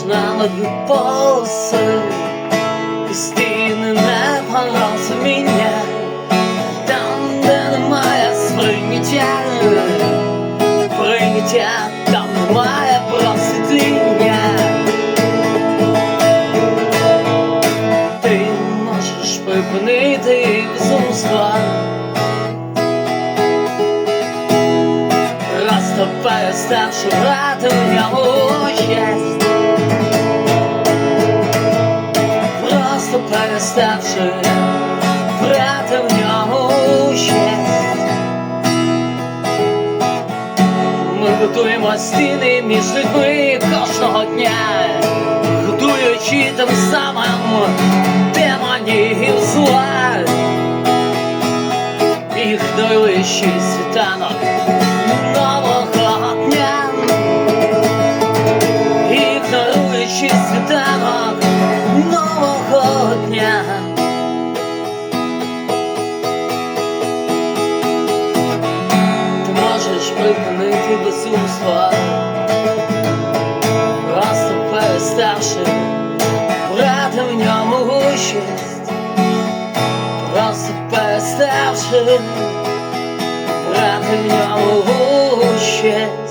на нові полоси, і стіни непорозуміння, там, де немає сприйняття, там немає просвітління. Ти можеш припинити безумство, просто переставши брати в ньому участь, просто переставши брати в ньому участь. Ми будуємо стіни між людьми кожного дня, будуючи тим самим демонів зла. Їх найвищий світанок нового дня, ігноруючи світанок нового дня. Ти можеш припинити безумство, просто переставши брати в ньому участь, просто переставши брати в ньому участь.